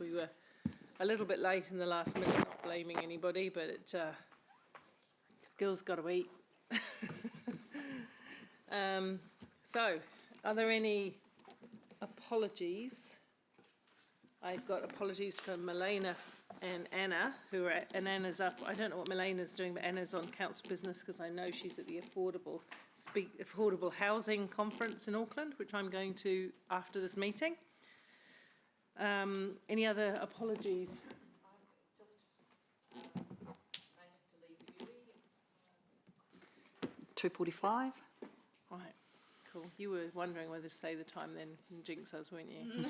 we were a little bit late in the last minute, not blaming anybody, but girls got to eat. So, are there any apologies? I've got apologies from Milena and Anna, and Anna's up. I don't know what Milena's doing, but Anna's on council business because I know she's at the Affordable Housing Conference in Auckland, which I'm going to after this meeting. Any other apologies? They have to leave early. 2:45. Right, cool. You were wondering whether to say the time then and jinx us, weren't you? Yeah.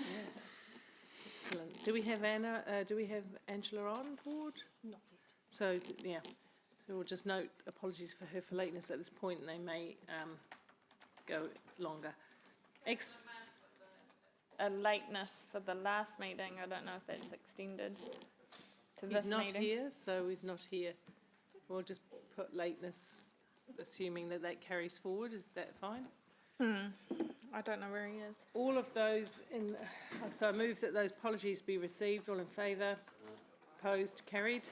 Excellent. Do we have Anna? Do we have Angela on board? Not yet. So yeah, so we'll just note apologies for her for lateness at this point, and they may go longer. A lateness for the last meeting. I don't know if that's extended to this meeting. He's not here, so he's not here. We'll just put lateness, assuming that that carries forward. Is that fine? I don't know where he is. All of those so I move that those apologies be received. All in favour? Opposed? Carried.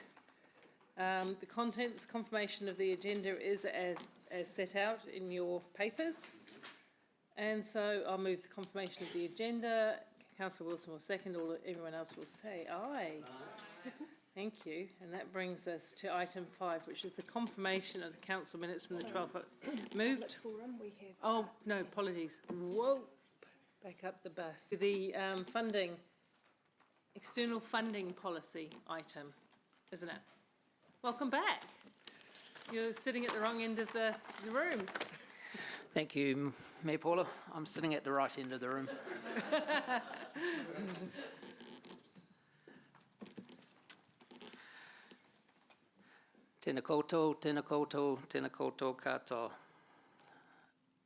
The contents, confirmation of the agenda is as set out in your papers. And so I'll move the confirmation of the agenda. Councillor Wilson will second. Everyone else will say aye. Thank you. And that brings us to item 5, which is the confirmation of the council minutes from the 12th. Moved. Forum, we have. Oh, no, apologies. Whoa. Back up the bus. The funding, external funding policy item, isn't it? Welcome back. You're sitting at the wrong end of the room. Thank you, Mayor Paula. I'm sitting at the right end of the room. Tēnā koutou, tēnā koutou, tēnā koutou katoa.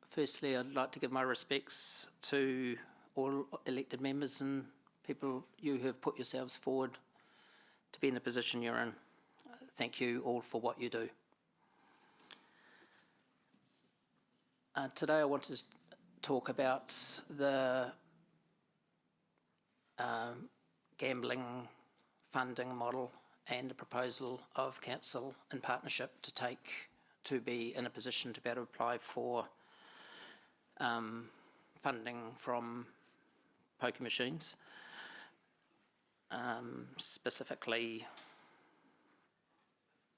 Firstly, I'd like to give my respects to all elected members and people you who have put yourselves forward to be in the position you're in. Thank you all for what you do. Today I want to talk about the gambling funding model and the proposal of council in partnership to be in a position to be able to apply for funding from poker machines, specifically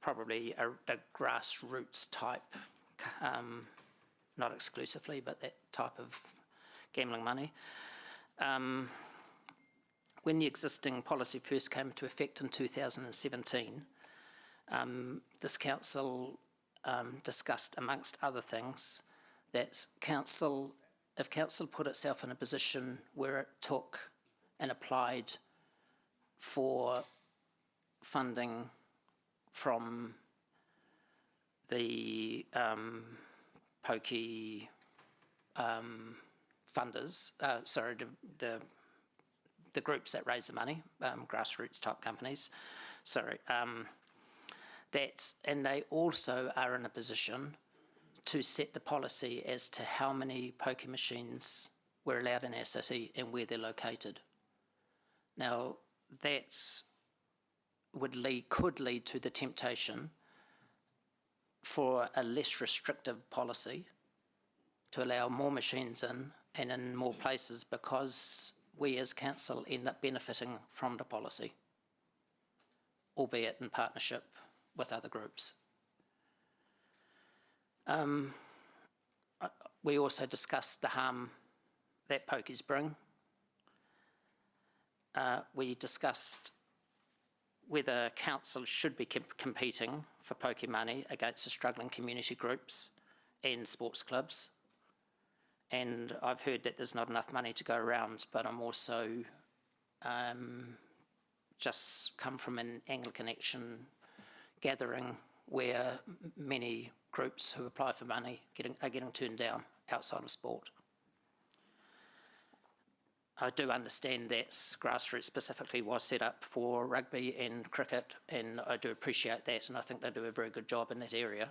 probably a grassroots type, not exclusively, but that type of gambling money. When the existing policy first came into effect in 2017, this council discussed, amongst other things, that if council put itself in a position where it took and applied for funding from the pokey funders, the groups that raise the money, grassroots type companies, and they also are in a position to set the policy as to how many poker machines were allowed in our city and where they're located. Now, that could lead to the temptation for a less restrictive policy to allow more machines in and in more places, because we as council end up benefiting from the policy, albeit in partnership with other groups. We also discussed the harm that pokies bring. We discussed whether council should be competing for poker money against the struggling community groups and sports clubs. And I've heard that there's not enough money to go around, but I'm also just come from an Anglican Action gathering where many groups who apply for money are getting turned down outside of sport. I do understand that grassroots specifically was set up for rugby and cricket, and I do appreciate that, and I think they do a very good job in that area.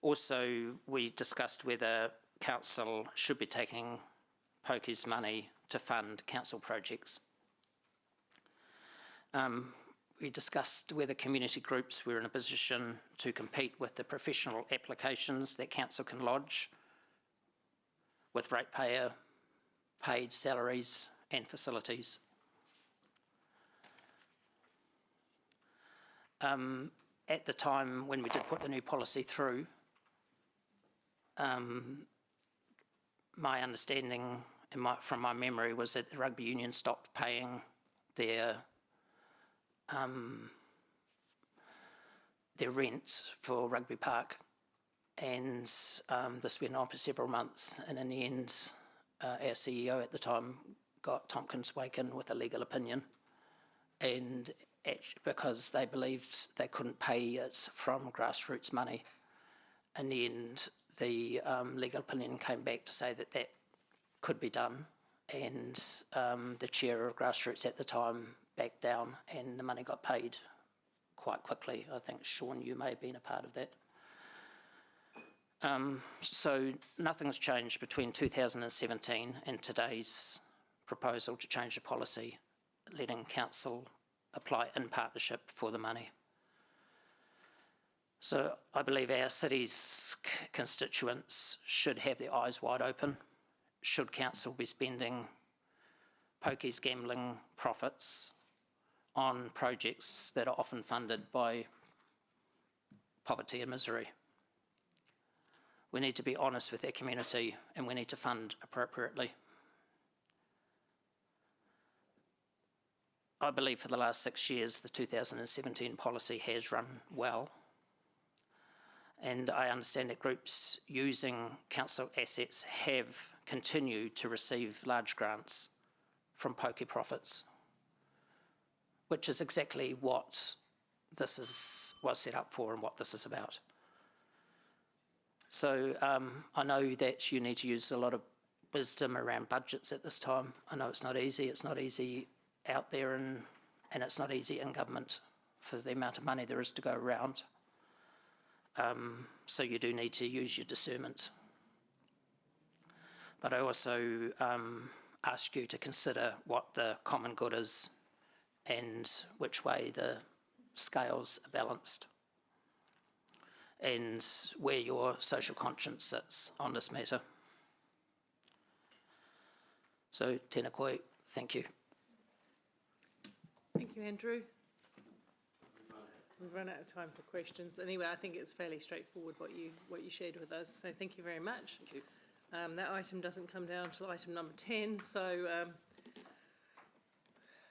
Also, we discussed whether council should be taking pokies money to fund council projects. We discussed whether community groups were in a position to compete with the professional applications that council can lodge with ratepayer paid salaries and facilities. At the time when we did put the new policy through, my understanding and from my memory was that the rugby union stopped paying their rent for Rugby Park, and this went on for several months, and in the end our CEO at the time got Tompkins Waken with a legal opinion, and because they believed they couldn't pay it from grassroots money. In the end, the legal opinion came back to say that that could be done, and the chair of grassroots at the time backed down, and the money got paid quite quickly. I think, Sean, you may have been a part of that. So nothing's changed between 2017 and today's proposal to change the policy, letting council apply in partnership for the money. So I believe our city's constituents should have their eyes wide open. Should council be spending pokies gambling profits on projects that are often funded by poverty and misery? We need to be honest with our community, and we need to fund appropriately. I believe for the last 6 years, the 2017 policy has run well. And I understand that groups using council assets have continued to receive large grants from pokie profits, which is exactly what this was set up for and what this is about. So I know that you need to use a lot of wisdom around budgets at this time. I know it's not easy. It's not easy out there, and it's not easy in government for the amount of money there is to go around. So you do need to use your discernment. But I also ask you to consider what the common good is and which way the scales are balanced, and where your social conscience sits on this matter. So, tēnā koe, thank you. Thank you, Andrew. We've run out of time for questions. Anyway, I think it's fairly straightforward what you shared with us, so thank you very much. Thank you. That item doesn't come down till item number 10, so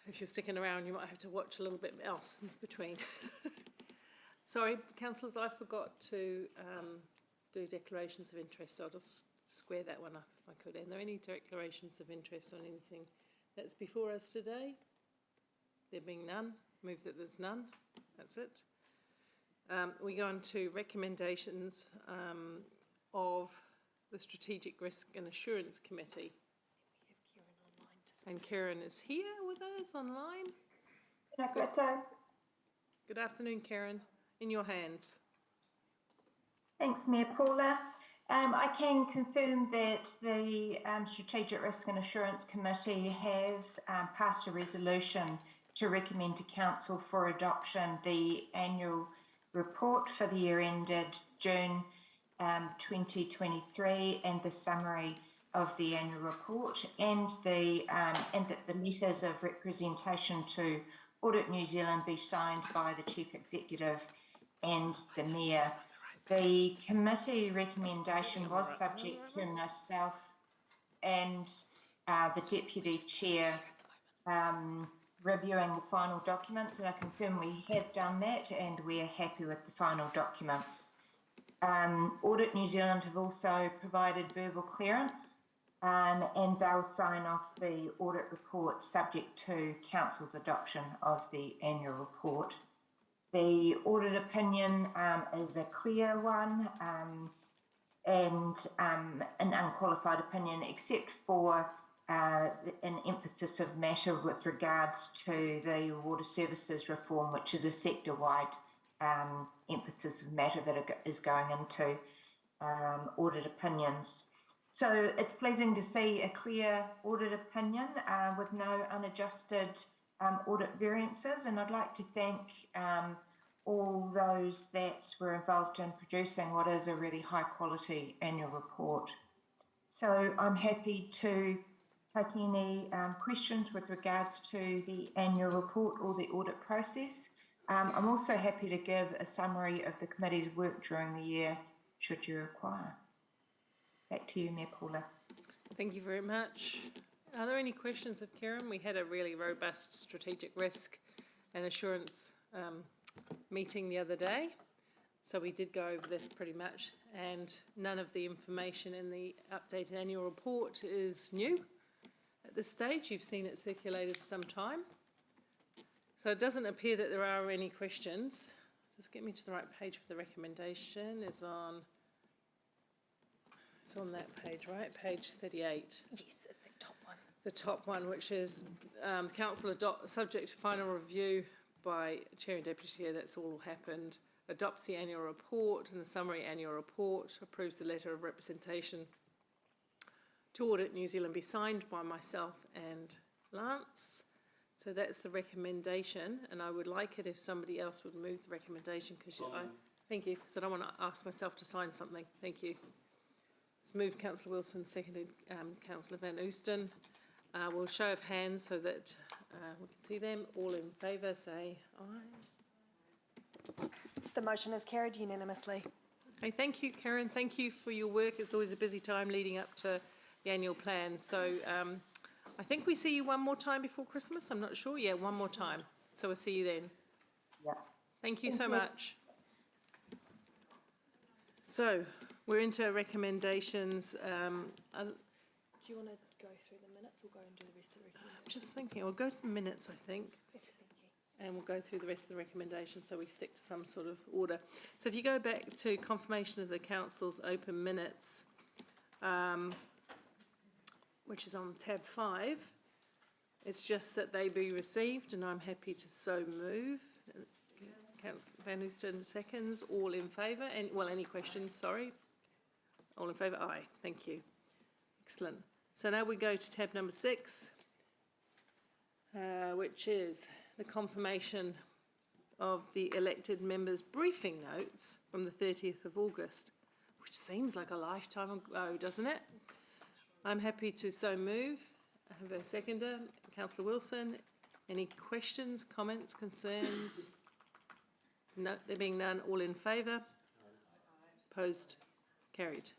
if you're sticking around, you might have to watch a little bit else in between. Sorry, councillors, I forgot to do declarations of interest, so I'll just square that one up if I could. Are there any declarations of interest on anything that's before us today? There being none, move that there's none. That's it. We go on to recommendations of the Strategic Risk and Assurance Committee. We have Kieran online to say. And Kieran is here with us online. Good afternoon, Kieran. In your hands. Thanks, Mayor Paula. I can confirm that the Strategic Risk and Assurance Committee have passed a resolution to recommend to Council for adoption the annual report for the year ended June 2023 and the summary of the annual report, and that the letters of representation to Audit New Zealand be signed by the Chief Executive and the Mayor. The committee recommendation was subject to myself and the Deputy Chair reviewing the final documents, and I confirm we have done that and we are happy with the final documents. Audit New Zealand have also provided verbal clearance, and they'll sign off the audit report subject to Council's adoption of the annual report. The audit opinion is a clear one and an unqualified opinion, except for an emphasis of matter with regards to the water services reform, which is a sector-wide emphasis of matter that is going into audit opinions. So it's pleasing to see a clear audit opinion with no unadjusted audit variances, and I'd like to thank all those that were involved in producing what is a really high quality annual report. So I'm happy to take any questions with regards to the annual report or the audit process. I'm also happy to give a summary of the committee's work during the year, should you require. Back to you, Mayor Paula. Thank you very much. Are there any questions of Karen? We had a really robust strategic risk and assurance meeting the other day. So we did go over this pretty much, and none of the information in the updated annual report is new at this stage. You've seen it circulated for some time. So it doesn't appear that there are any questions. Just get me to the right page for the recommendation. It's on that page, right? Page 38. Yes, it's the top one. The top one, which is council subject to final review by Chair and Deputy Chair, that's all happened, adopts the annual report and the summary annual report, approves the letter of representation to Audit New Zealand be signed by myself and Lance. So that's the recommendation, and I would like it if somebody else would move the recommendation, because thank you, because I don't want to ask myself to sign something. Thank you. It's moved Councillor Wilson, seconded Councillor Van Oosten. We'll show of hands so that we can see them. All in favour, say aye. The motion is carried unanimously. Okay, thank you, Karen. Thank you for your work. It's always a busy time leading up to the annual plan. So I think we see you one more time before Christmas. I'm not sure. Yeah, one more time. So we'll see you then. Yeah. Thank you so much. So we're into recommendations. Do you want to go through the minutes or go and do the rest of the recommendation? I'm just thinking, we'll go to the minutes, I think. Perfect, thank you. And we'll go through the rest of the recommendations so we stick to some sort of order. So if you go back to confirmation of the council's open minutes, which is on tab 5, it's just that they be received, and I'm happy to so move. Van Oosten seconds. All in favour? And well, any questions? Sorry. All in favour? Aye. Thank you. Excellent. So now we go to tab number 6, which is the confirmation of the elected members' briefing notes from the 30th of August, which seems like a lifetime ago, doesn't it? I'm happy to so move. I have a seconder, Councillor Wilson. Any questions, comments, concerns? No, there being none, all in favour? Opposed? Carried.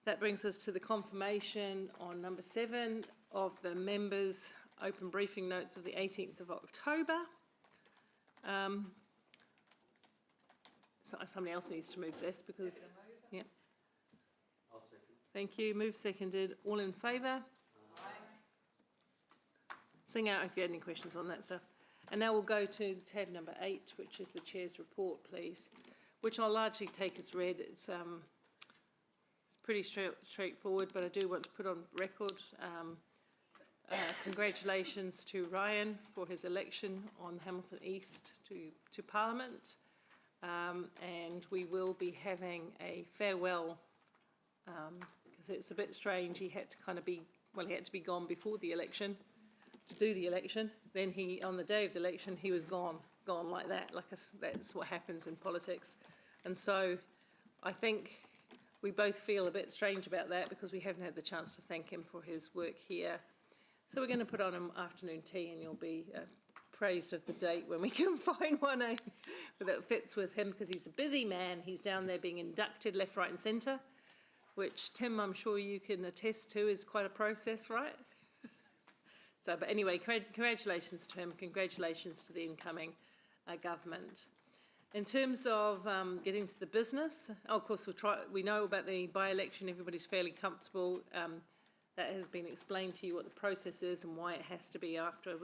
That brings us to the confirmation on number 7 of the members' open briefing notes of the 18th of October. So somebody else needs to move this because, yeah. I'll second. Thank you. Move seconded. All in favour? Sing out if you had any questions on that stuff. And now we'll go to tab number 8, which is the Chair's report, please, which I'll largely take as read. It's pretty straightforward, but I do want to put on record congratulations to Ryan for his election on Hamilton East to Parliament. And we will be having a farewell, because it's a bit strange. He had to kind of be, well, he had to be gone before the election to do the election. Then on the day of the election, he was gone like that. That's what happens in politics. And so I think we both feel a bit strange about that because we haven't had the chance to thank him for his work here. So we're going to put on an afternoon tea, and you'll be praised of the date when we can find one that fits with him, because he's a busy man. He's down there being inducted left, right and centre, which, Tim, I'm sure you can attest to is quite a process, right? So, but anyway, congratulations to him. Congratulations to the incoming government. In terms of getting to the business, of course, we know about the by-election. Everybody's fairly comfortable. That has been explained to you what the process is and why it has to be after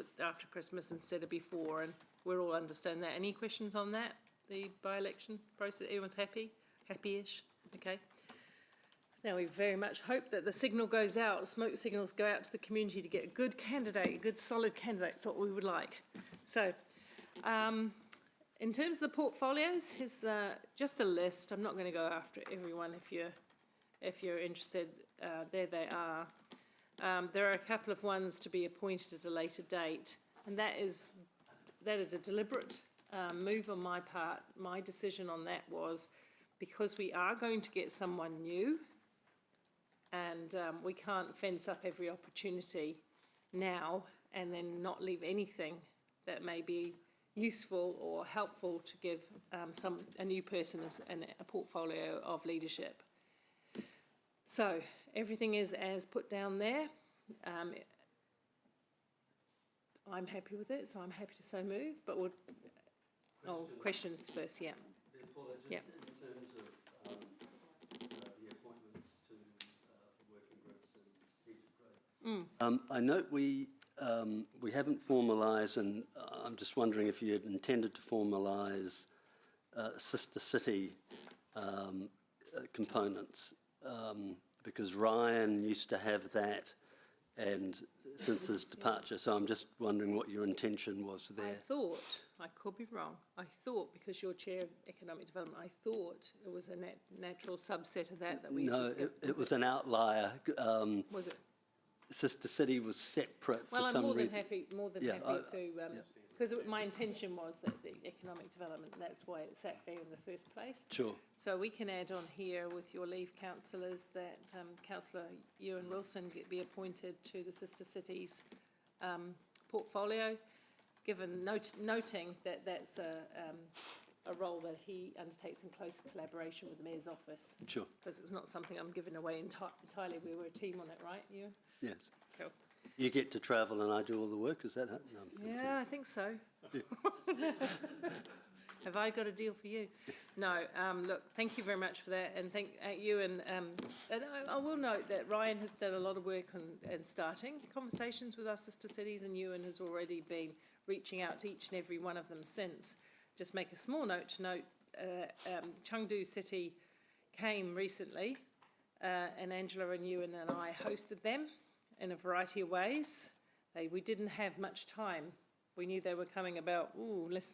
Christmas instead of before, and we're all understand that. Any questions on that, the by-election process? Everyone's happy? Happy-ish? Okay. Now, we very much hope that the signal goes out, smoke signals go out to the community to get a good candidate, a good solid candidate. That's what we would like. So, in terms of the portfolios, here's just a list. I'm not going to go after everyone if you're if you're interested, there they are. There are a couple of ones to be appointed at a later date, and that is a deliberate move on my part. My decision on that was because we are going to get someone new, and we can't fence up every opportunity now and then not leave anything that may be useful or helpful to give a new person a portfolio of leadership. So everything is as put down there. I'm happy with it, so I'm happy to so move, but we'll, questions first, yeah. Paula, just Yeah. in terms of the appointments to the working groups and strategic growth. I note we haven't formalised, and I'm just wondering if you had intended to formalise sister city components, because Ryan used to have that, and since his departure, so I'm just wondering what your intention was there. I thought, I could be wrong, I thought, because you're Chair of Economic Development, I thought it was a natural subset of that we No, discussed. it was an outlier. Was it? Sister City was separate for Well, I'm some more than reason. happy Yeah, to, because my intention was that the economic development, that's why it sat there in the first place. Sure. So we can add on here with your leave councillors that Councillor Ewan Wilson be appointed to the Sister Cities portfolio, given noting that that's a role that he undertakes in close collaboration with the Mayor's office. Sure. Because it's not something I'm giving away entirely. We were a team on it, right, Ewan? Yes. Cool. You get to travel and I do all the work, is that it? No, I'm kidding. Yeah, I think so. Have I got a deal for you? No, look, thank you very much for that, and thank you, and I will note that Ryan has done a lot of work on starting conversations with our sister cities, and Ewan has already been reaching out to each and every one of them since. Just make a small note to note, Chengdu City came recently, and Angela and Ewan and I hosted them in a variety of ways. We didn't have much time. We knew they were coming about,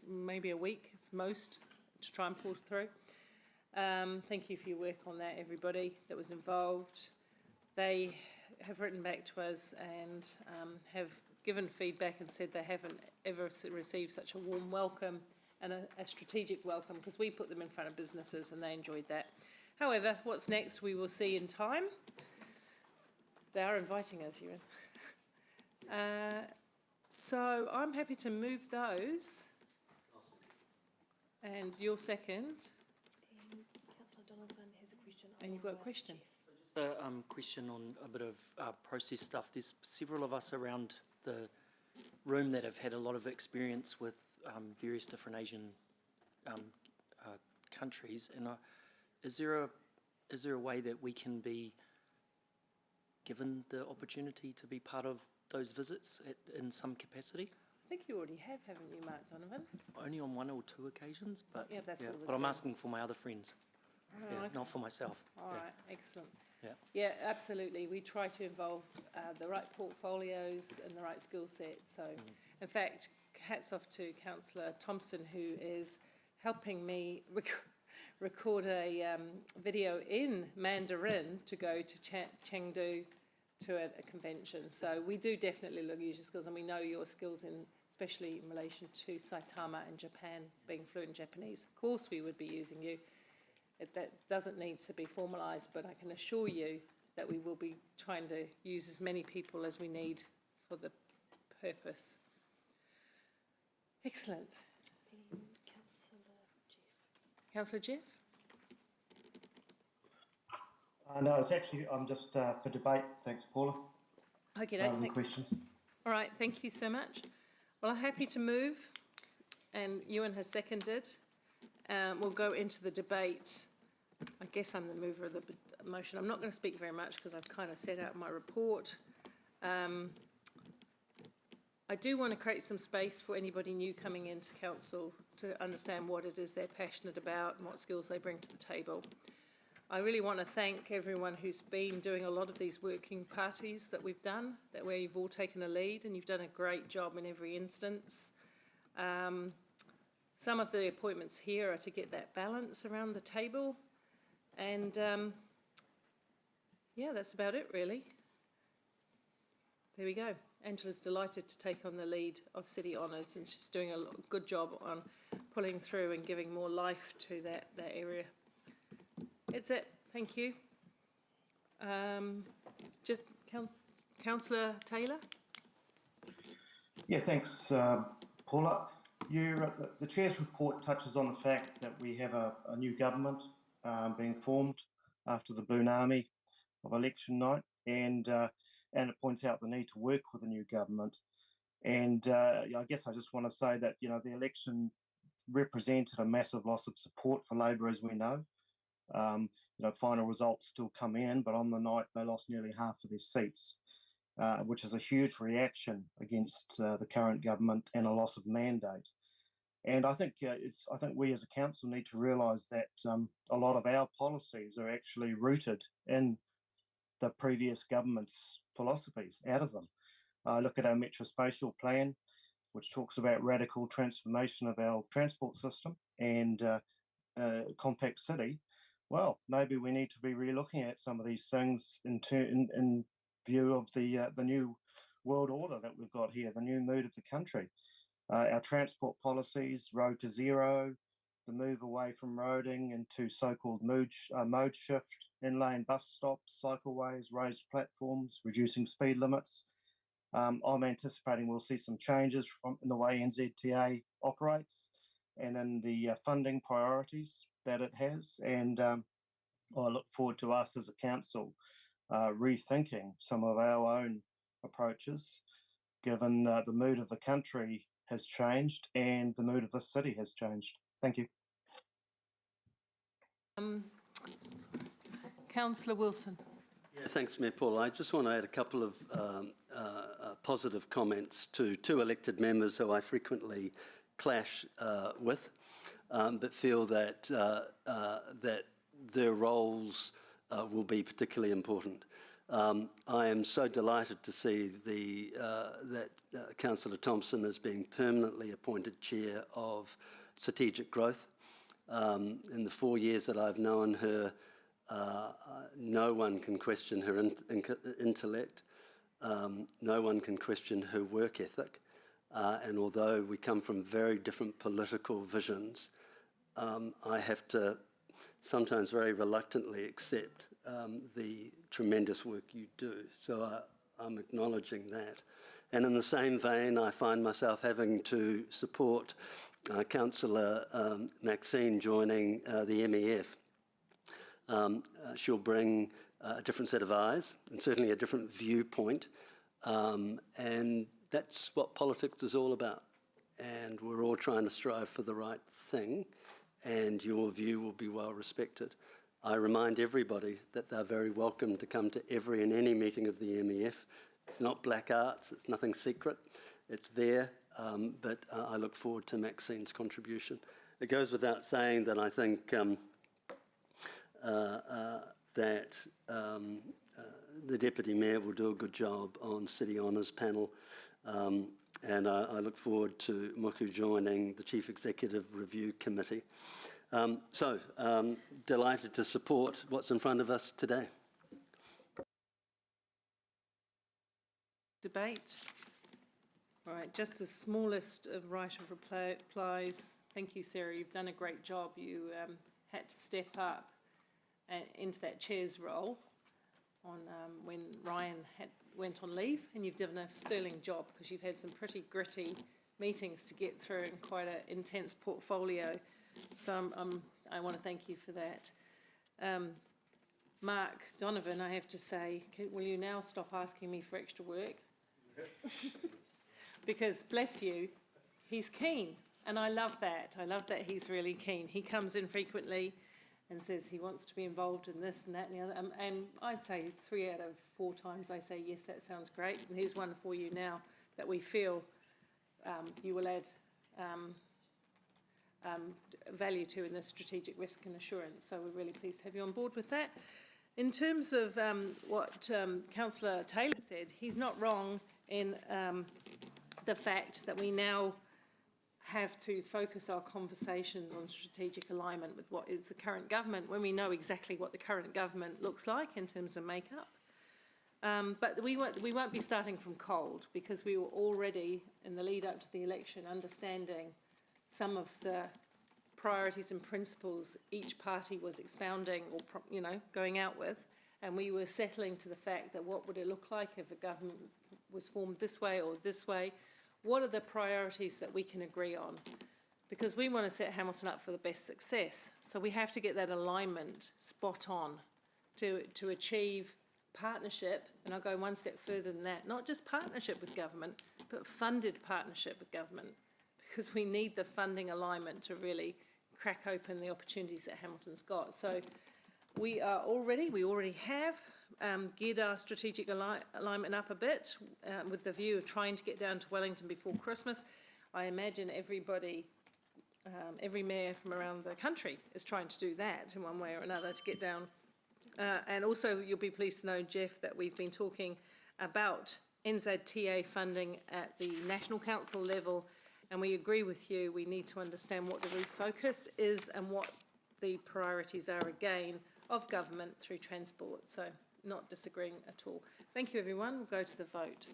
maybe a week, most, to try and pull through. Thank you for your work on that, everybody that was involved. They have written back to us and have given feedback and said they haven't ever received such a warm welcome and a strategic welcome, because we put them in front of businesses and they enjoyed that. However, what's next we will see in time. They are inviting us, Ewan. So I'm happy to move those. And your second, Councillor Donovan has a question. and you've got a question. Jeff. A question on a bit of process stuff. There's several of us around the room that have had a lot of experience with various different Asian countries, and is there a way that we can be given the opportunity to be part of those visits in some capacity? I think you already have, haven't you, Mark Donovan? Only on one or two occasions, but Yeah, that's all but I'm good. asking for my other friends, okay. not for myself. All Yeah. right, excellent. Yeah. Yeah, absolutely. We try to involve the right portfolios and the right skill sets. So, in fact, hats off to Councillor Thompson, who is helping me record a video in Mandarin to go to Chengdu to a convention. So we do definitely look at your skills, and we know your skills especially in relation to Saitama and Japan, being fluent in Japanese. Of course we would be using you. That doesn't need to be formalised, but I can assure you that we will be trying to use as many people as we need for the purpose. Excellent. Councillor Jeff. Councillor Jeff? No, it's actually, I'm just for debate. Thanks, Paula. Okay, No other questions. all right, thank you so much. Well, I'm happy to move, and Ewan has seconded. We'll go into the debate. I guess I'm the mover of the motion. I'm not going to speak very much because I've kind of set out my report. I do want to create some space for anybody new coming into council to understand what it is they're passionate about and what skills they bring to the table. I really want to thank everyone who's been doing a lot of these working parties that we've done, where you've all taken a lead and you've done a great job in every instance. Some of the appointments here are to get that balance around the table, and Yeah, that's about it, really. There we go. Angela's delighted to take on the lead of City Honours, and she's doing a good job on pulling through and giving more life to that area. That's it. Thank you. Just Councillor Taylor. Yeah, thanks, Paula. The Chair's report touches on the fact that we have a new government being formed after the Bunami of election night, and it points out the need to work with the new government. And I guess I just want to say that, you know, the election represented a massive loss of support for Labor, as we know. You know, final results still come in, but on the night they lost nearly half of their seats, which is a huge reaction against the current government and a loss of mandate. And I think I think we as a council need to realise that a lot of our policies are actually rooted in the previous government's philosophies, out of them. Look at our metrospatial plan, which talks about radical transformation of our transport system and compact city. Well, maybe we need to be relooking at some of these things in view of the new world order that we've got here, the new mood of the country. Our transport policies, road to zero, the move away from roading into so-called mode shift, in-lane bus stops, cycleways, raised platforms, reducing speed limits. I'm anticipating we'll see some changes in the way NZTA operates and in the funding priorities that it has. And I look forward to us as a council rethinking some of our own approaches, given the mood of the country has changed and the mood of the city has changed. Thank you. Councillor Wilson. Yeah, thanks, Mayor Paul. I just want to add a couple of positive comments to two elected members who I frequently clash with, but feel that that their roles will be particularly important. I am so delighted to see that Councillor Thompson is being permanently appointed Chair of Strategic Growth. In the 4 years that I've known her, no one can question her intellect, no one can question her work ethic, and although we come from very different political visions, I have to sometimes very reluctantly accept the tremendous work you do. So I'm acknowledging that. And in the same vein, I find myself having to support Councillor Maxine joining the MEF. She'll bring a different set of eyes and certainly a different viewpoint. And that's what politics is all about. And we're all trying to strive for the right thing, and your view will be well respected. I remind everybody that they're very welcome to come to every and any meeting of the MEF. It's not black arts, it's nothing secret, it's there, but I look forward to Maxine's contribution. It goes without saying that I think that the Deputy Mayor will do a good job on City Honours panel, and I look forward to Muku joining the Chief Executive Review Committee. Delighted to support what's in front of us today. Debate. All right, just the smallest of right of replies. Thank you, Sarah. You've done a great job. You had to step up into that chair's role on when Ryan went on leave, and you've done a sterling job because you've had some pretty gritty meetings to get through and quite an intense portfolio. So I want to thank you for that. Mark Donovan, I have to say, will you now stop asking me for extra work? Because, bless you, he's keen, and I love that. I love that he's really keen. He comes in frequently and says he wants to be involved in this and that and the other. And I'd say 3 out of 4 times I say, yes, that sounds great. And here's one for you now that we feel you will add value to in the strategic risk and assurance. So we're really pleased to have you on board with that. In terms of what Councillor Taylor said, he's not wrong in the fact that we now have to focus our conversations on strategic alignment with what is the current government when we know exactly what the current government looks like in terms of makeup. But we won't be starting from cold, because we were already, in the lead up to the election, understanding some of the priorities and principles each party was expounding or, going out with. And we were settling to the fact that what would it look like if a government was formed this way or this way? What are the priorities that we can agree on? Because we want to set Hamilton up for the best success. So we have to get that alignment spot on to achieve partnership, and I'll go one step further than that, not just partnership with government, but funded partnership with government, because we need the funding alignment to really crack open the opportunities that Hamilton's got. So we already have geared our strategic alignment up a bit with the view of trying to get down to Wellington before Christmas. I imagine everybody, every mayor from around the country is trying to do that in one way or another to get down. And also, you'll be pleased to know, Jeff, that we've been talking about NZTA funding at the National Council level, and we agree with you, we need to understand what the refocus is and what the priorities are again of government through transport. So not disagreeing at all. Thank you, everyone. We'll go to the vote.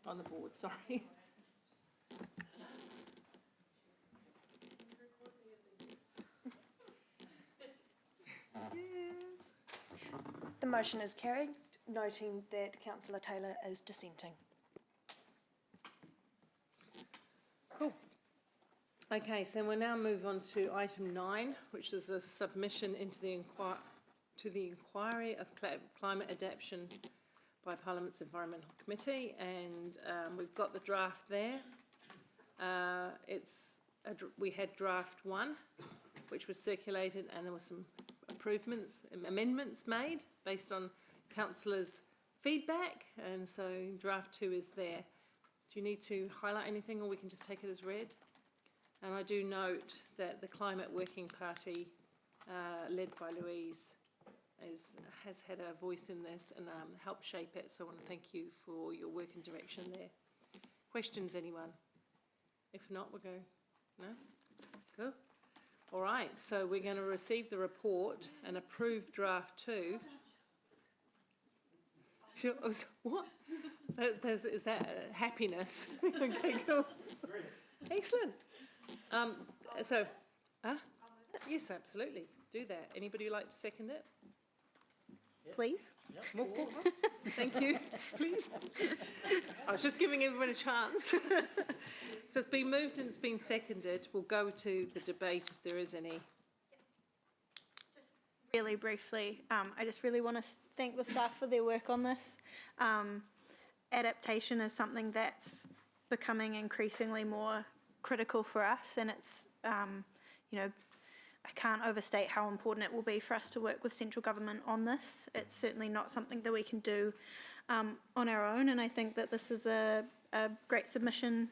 On the board, sorry. Yes. The motion is carried, noting that Councillor Taylor is dissenting. Cool. Okay, so we'll now move on to item 9, which is a submission into the inquiry of climate adaptation by Parliament's Environmental Committee, and we've got the draft there. We had draft 1, which was circulated, and there were some amendments made based on councillors' feedback, and so draft 2 is there. Do you need to highlight anything, or we can just take it as read? And I do note that the Climate Working Party, led by Louise, has had a voice in this and helped shape it, so I want to thank you for your work and direction there. Questions, anyone? If not, we'll go. No? Cool. All right, so we're going to receive the report and approve draft 2. Sure. What? Is that happiness? Okay, cool. Excellent. Yes, absolutely. Do that. Anybody like to second it? Please. Thank you. Please. I was just giving everyone a chance. So it's been moved and it's been seconded. We'll go to the debate if there is any. Really briefly, I just really want to thank the staff for their work on this. Adaptation is something that's becoming increasingly more critical for us, and it's, I can't overstate how important it will be for us to work with central government on this. It's certainly not something that we can do on our own, and I think that this is a great submission,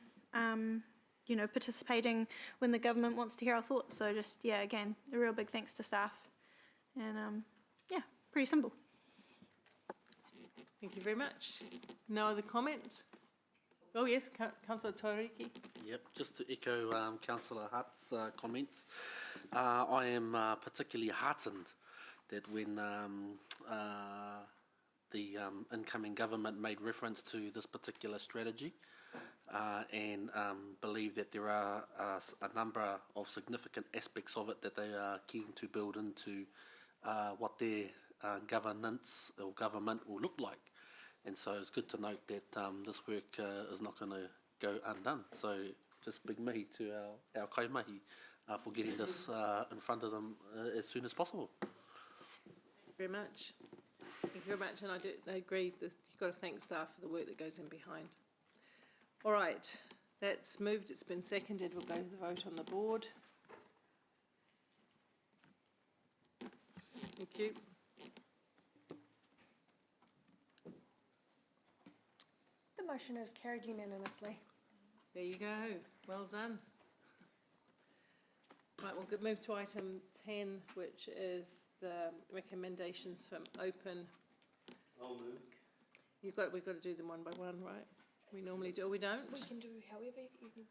participating when the government wants to hear our thoughts. So just, again, a real big thanks to staff. And, pretty simple. Thank you very much. No other comment? Oh, yes, Councillor Tauriki. Yep, just to echo Councillor Hart's comments. I am particularly heartened that when the incoming government made reference to this particular strategy and believe that there are a number of significant aspects of it that they are keen to build into what their governance or government will look like. And so it's good to note that this work is not going to go undone. So just big mihi to our kaimahi for getting this in front of them as soon as possible. Thank you very much. Thank you very much, and I agree that you've got to thank staff for the work that goes in behind. All right, that's moved, it's been seconded. We'll go to the vote on the board. Thank you. The motion is carried unanimously. There you go. Well done. Right, we'll move to item 10, which is the recommendations from open. I'll move. We've got to do them one by one, right? We normally do, or we don't? We can do however you can.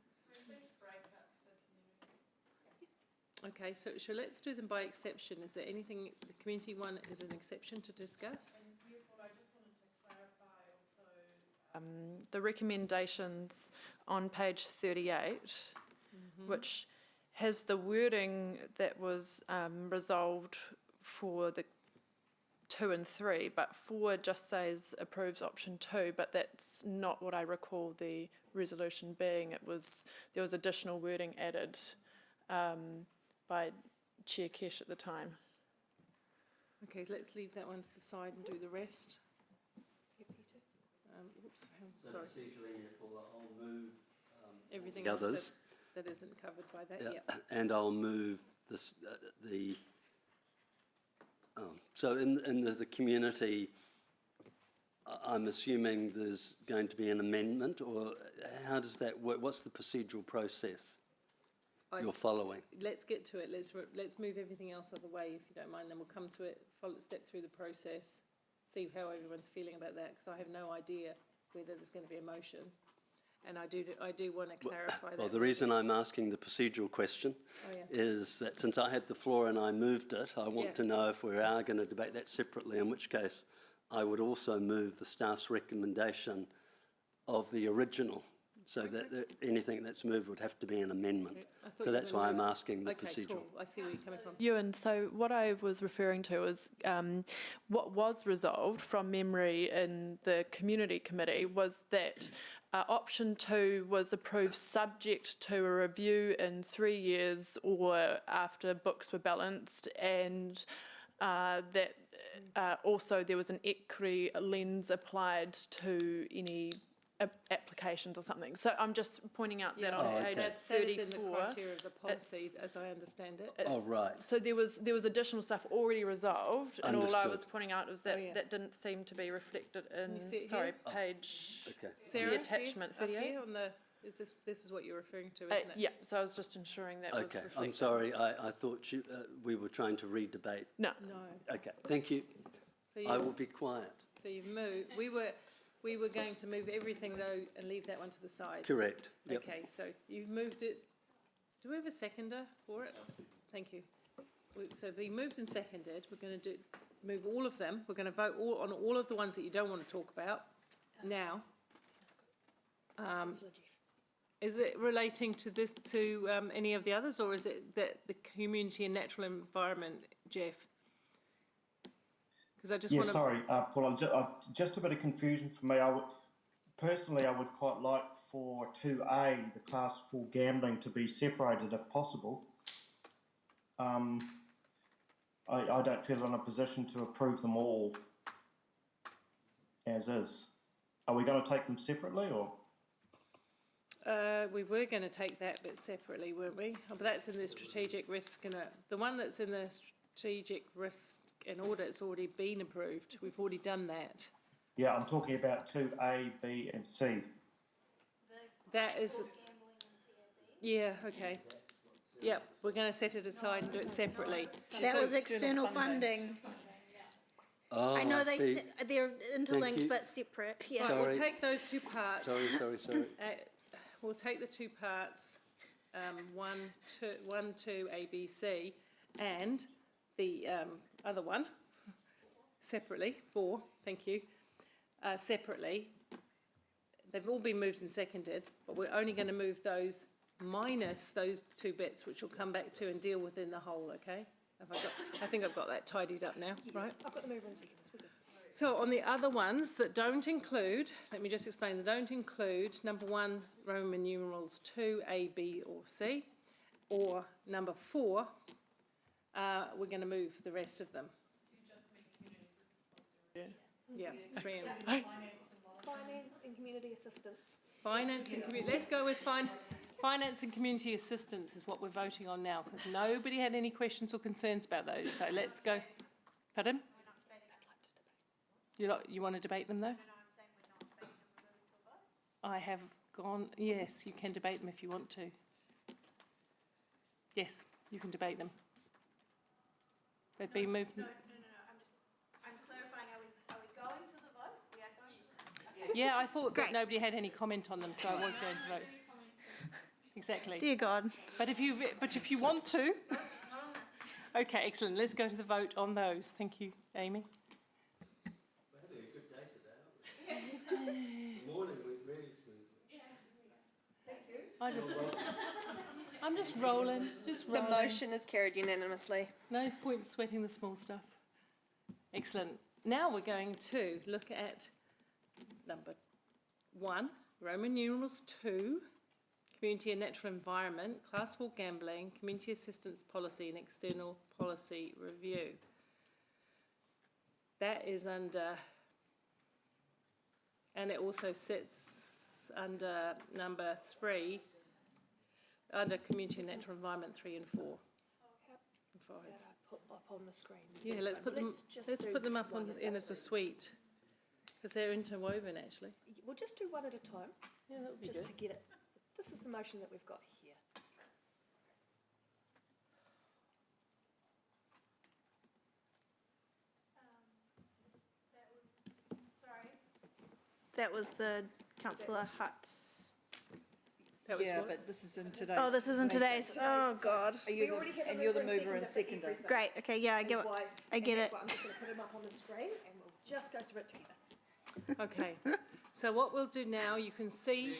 Okay, so let's do them by exception. Is there anything, the community one is an exception to discuss? The recommendations on page 38, which has the wording that was resolved for the 2 and 3, but 4 just says approves option 2, but that's not what I recall the resolution being. There was additional wording added by Chair Kesh at the time. Okay, let's leave that one to the side and do the rest. Oops, sorry. Procedurally, Paula, I'll move Everything the else others. that isn't covered by that, Yeah, yeah. and I'll move this, so in the community, I'm assuming there's going to be an amendment, or how does that work? What's the procedural process you're following? Let's get to it. Let's move everything else out of the way, if you don't mind, then we'll come to it, step through the process, see how everyone's feeling about that, because I have no idea whether there's going to be a motion. And I do want to clarify that. Well, the reason I'm asking the procedural question is that since I had the floor and I moved it, I want to know if we are going to debate that separately, in which case I would also move the staff's recommendation of the original, so that anything that's moved would have to be an amendment. So that's why I'm asking the procedural. Okay, cool. I see where you're coming from. Ewan, so what I was referring to is what was resolved from memory in the community committee was that option 2 was approved subject to a review in 3 years or after books were balanced, and that also there was an equity lens applied to any applications or something. So I'm just pointing out that on page 34. That is in the criteria of the policy, as I understand it. Oh, right. So there was additional stuff already resolved, and all I was pointing out was that that didn't seem to be reflected in, page, Sarah, the attachment 38. on the, this is what you're referring to, isn't it? Yeah, so I was just ensuring that was reflected. I'm sorry, I thought we were trying to re-debate. No. No. Okay, thank you. So I will be quiet. So you've moved, we were going to move everything though and leave that one to the side. Correct. Yep. Okay, so you've moved it. Do we have a seconder for it? Thank you. So we moved and seconded. We're going to move all of them. We're going to vote on all of the ones that you don't want to talk about now. Is it relating to this, to any of the others, or is it that the community and natural environment, Jeff? Because I just want to. Sorry, Paul. Just a bit of confusion for me. I would quite like for 2A, the class 4 gambling, to be separated if possible. I don't feel in a position to approve them all as is. Are we going to take them separately, or? We were going to take that bit separately, weren't we? Oh, but that's in the strategic risk, and the one that's in the strategic risk and audit's already been approved. We've already done that. Yeah, I'm talking about 2A, B, and C. That is. Yeah. Okay. Yep. We're going to set it aside and do it separately. That was external funding. Oh, I know see. they're interlinked but separate. Yeah. Right, we'll take those two parts. Sorry. We'll take the two parts, 1, 2, A, B, C, and the other one separately. 4. Thank you. Separately. They've all been moved and seconded, but we're only going to move those minus those 2 bits, which we'll come back to and deal with in the whole. Okay? I think I've got that tidied up now, right? I've got them over in seconds. We're good. So on the other ones that don't include, let me just explain, that don't include number 1, Roman numerals 2, A, B or C, or number 4, we're going to move the rest of them. Yeah, 3 and... Finance and community assistance. Finance and community, let's go with finance and community assistance is what we're voting on now, because nobody had any questions or concerns about those, so let's go. Pardon? You want to debate them though? I have gone, yes, you can debate them if you want to. Yes, you can debate them. They've been moved. I'm clarifying, are we going to the vote? We are going to. Yeah, I thought that Great. nobody had any comment on them, so I was going to vote. Exactly. Dear God. But if you want to. Okay, excellent. Let's go to the vote on those. Thank you, Amy. We're having a good day today, aren't we? The morning went really smoothly. I'm just rolling, just The rolling. motion is carried unanimously. No point sweating the small stuff. Excellent. Now we're going to look at number 1, Roman numerals 2, community and natural environment, class 4 gambling, community assistance policy and external policy review. That is under, and it also sits under number 3, under community and natural environment 3 and 4. And 5. That I put up on the screen. the Yeah, first let's one. put them. just Let's do put them up one on of in as a those. suite, because they're interwoven actually. We'll just do one at a time, Yeah, that would be just good. to get it. This is the motion that we've got here. That was the councillor Hutt's. That was Yeah, what? but this is in today's. Oh, this isn't today's. Oh, God. Are you the- and you're the mover and seconder. Great. Okay. Yeah, I get That's it. why- I and get that's it. why I'm just going to put them up on the screen and we'll just go through it together. Okay. So what we'll do now, you can see.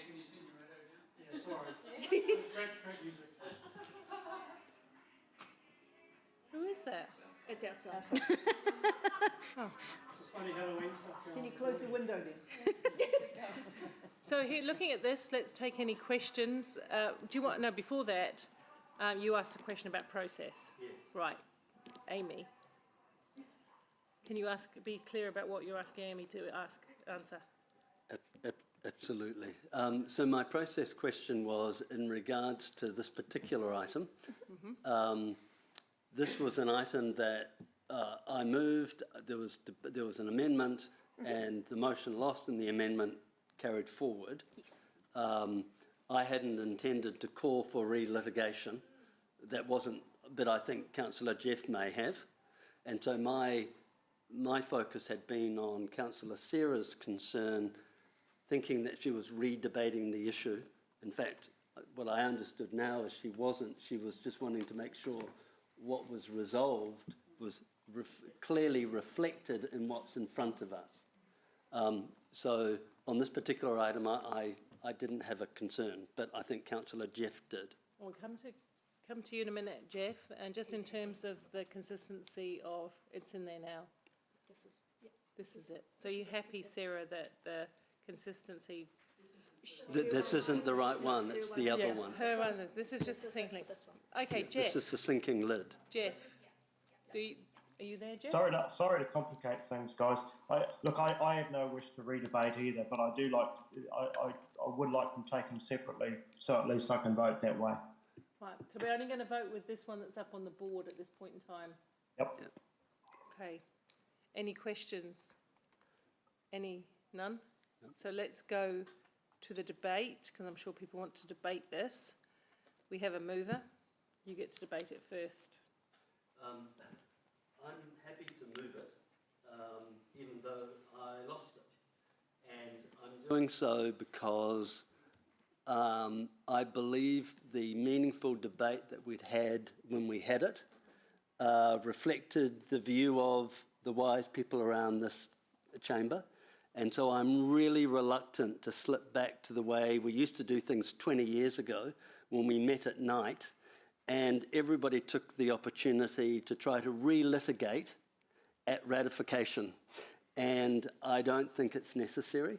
Who is that? It's outside. Can you close the window then? So here, looking at this, let's take any questions. Do you want, no, before that, you asked a question about process. Yes. Right. Amy. Can you be clear about what you're asking Amy to answer? Absolutely. So my process question was in regards to this particular item. This was an item that I moved. There was an amendment, and the motion lost, and the amendment carried forward. Yes. I hadn't intended to call for re-litigation. That wasn't, but I think Councillor Jeff may have, and so my focus had been on Councillor Sarah's concern, thinking that she was re-debating the issue. In fact, what I understood now is she wasn't. She was just wanting to make sure what was resolved was clearly reflected in what's in front of us. So on this particular item, I didn't have a concern, but I think Councillor Jeff did. We'll come to you in a minute, Jeff, and just in terms of the consistency of, it's in there now. This is, yeah. This is it. So you're happy, Sarah, that the consistency, This isn't the right one, it's the other one. her one, this is just a sinking. This one. Okay, Jeff, This is the sinking lid. Jeff, are you there, Jeff? Sorry to complicate things, guys. I have no wish to re-debate either, but I would like them taken separately, so at least I can vote that way. Right, so we're only going to vote with this one that's up on the board at this point in time. Yep. Okay. Any questions? None? So let's go to the debate, because I'm sure people want to debate this. We have a mover. You get to debate it first. I'm happy to move it, even though I lost it. And I'm doing so because I believe the meaningful debate that we'd had when we had it reflected the view of the wise people around this chamber. And so I'm really reluctant to slip back to the way we used to do things 20 years ago when we met at night and everybody took the opportunity to try to re-litigate at ratification. And I don't think it's necessary.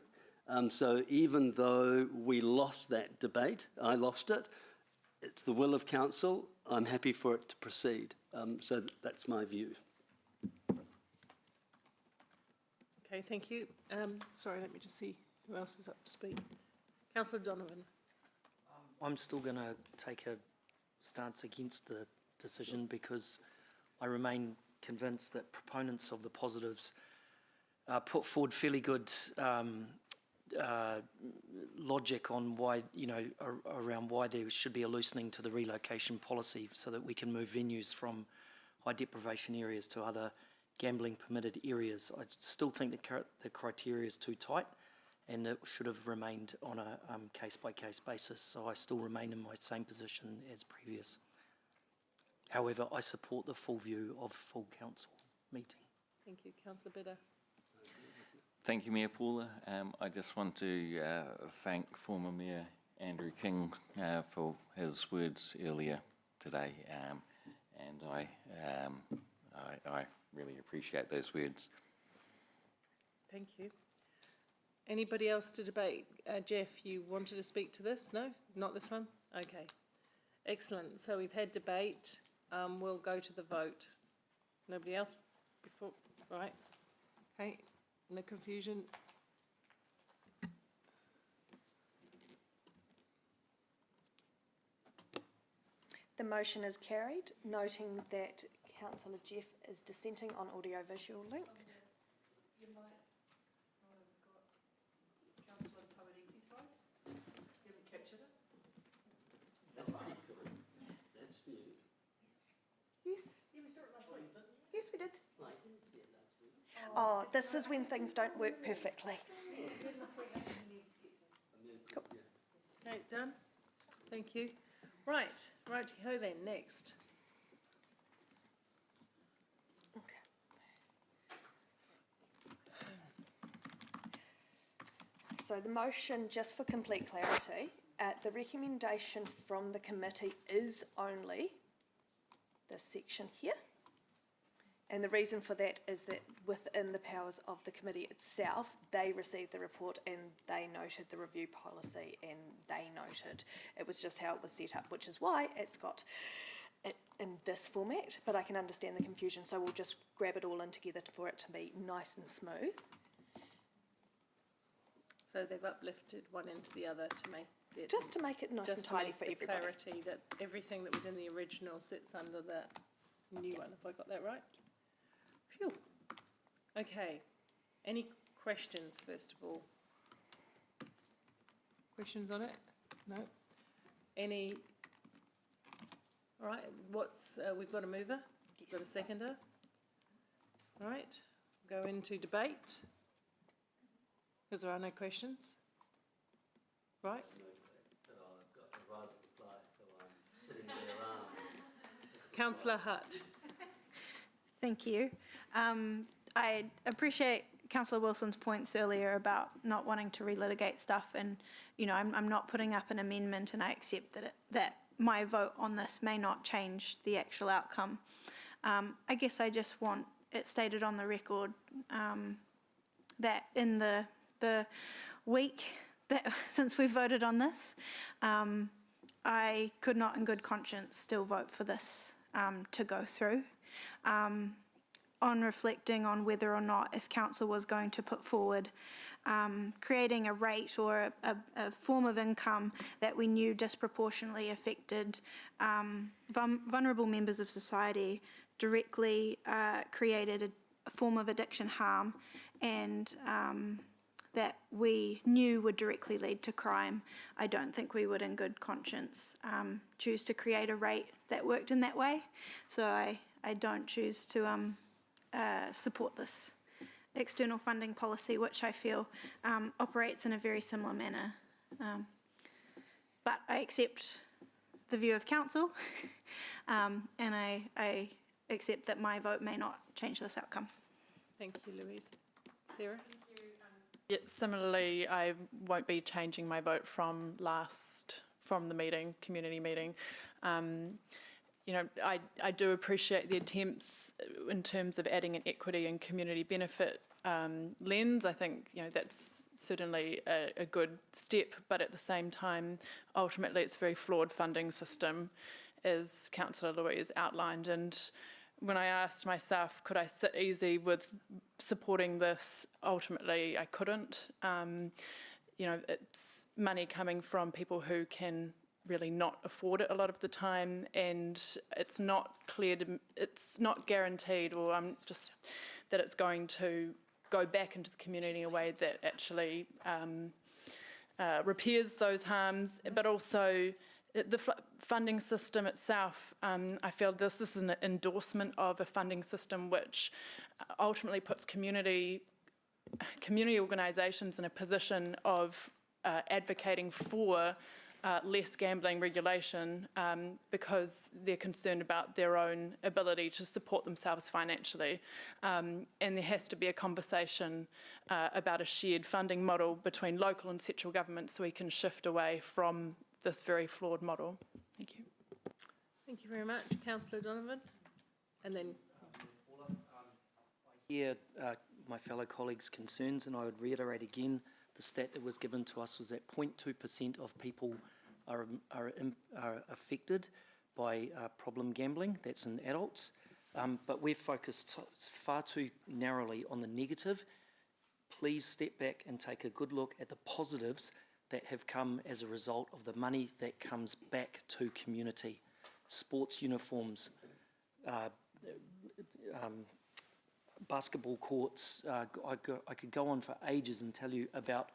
So even though we lost that debate, I lost it, it's the will of council, I'm happy for it to proceed. So that's my view. Okay, thank you. Sorry, let me just see who else is up to speak. Councillor Donovan. I'm still going to take a stance against the decision because I remain convinced that proponents of the positives put forward fairly good logic on why, around why there should be a loosening to the relocation policy so that we can move venues from high deprivation areas to other gambling permitted areas. I still think the criteria is too tight, and it should have remained on a case-by-case basis, so I still remain in my same position as previous. However, I support the full view of full council meeting. Thank you. Councillor Bidder. Thank you, Mayor Paula. I just want to thank former Mayor Andrew King for his words earlier today, and I really appreciate those words. Thank you. Anybody else to debate? Jeff, you wanted to speak to this? No? Not this one? Okay. Excellent. So we've had debate. We'll go to the vote. Nobody else before? Right. Okay. No confusion. The motion is carried, noting that councillor Jeff is dissenting on audio-visual link. Yes. Yes, we did. Oh, this is when things don't work perfectly. Cool. Okay, done. Thank you. Right, righty-ho then, next. Okay. So the motion, just for complete clarity, the recommendation from the committee is only this section here. And the reason for that is that within the powers of the committee itself, they received the report and they noted the review policy and they noted it was just how it was set up, which is why it's got it in this format, but I can understand the confusion, so we'll just grab it all in together for it to be nice and smooth. So they've uplifted one into the other to make it... Just to make it nice and tidy for everybody. clarity that everything that was in the original sits under the new one. Have I got that right? Phew. Okay. Any questions, first of all? Questions on it? No? Any... All right, we've got a mover? Yes. Got a seconder? All right, go into debate. Because there are no questions. Right? Councillor Hutt. Thank you. I appreciate Councillor Wilson's points earlier about not wanting to relitigate stuff, and I'm not putting up an amendment, and I accept that my vote on this may not change the actual outcome. I guess I just want it stated on the record that in the week that since we voted on this, I could not in good conscience still vote for this to go through. On reflecting on whether or not, if council was going to put forward creating a rate or a form of income that we knew disproportionately affected vulnerable members of society, directly created a form of addiction harm, and that we knew would directly lead to crime, I don't think we would in good conscience choose to create a rate that worked in that way. So I don't choose to support this external funding policy, which I feel operates in a very similar manner. But I accept the view of council, and I accept that my vote may not change this outcome. Thank you, Louise. Sarah? Yeah, similarly, I won't be changing my vote from the meeting, community meeting. I do appreciate the attempts in terms of adding an equity and community benefit lens. I think that's certainly a good step, but at the same time, ultimately, it's a very flawed funding system, as Councillor Louise outlined. And when I asked myself, could I sit easy with supporting this, ultimately I couldn't. It's money coming from people who can really not afford it a lot of the time, and it's not clear it's not guaranteed, or just that it's going to go back into the community in a way that actually repairs those harms, but also the funding system itself. I feel this is an endorsement of a funding system which ultimately puts community community organisations in a position of advocating for less gambling regulation because they're concerned about their own ability to support themselves financially. And there has to be a conversation about a shared funding model between local and central government so we can shift away from this very flawed model. Thank you. Thank you very much. Councillor Donovan. And then I hear my fellow colleagues' concerns, and I would reiterate again, the stat that was given to us was that 0.2% of people are affected by problem gambling. That's in adults. But we've focused far too narrowly on the negative. Please step back and take a good look at the positives that have come as a result of the money that comes back to community. Sports uniforms, basketball courts. I could go on for ages and tell you about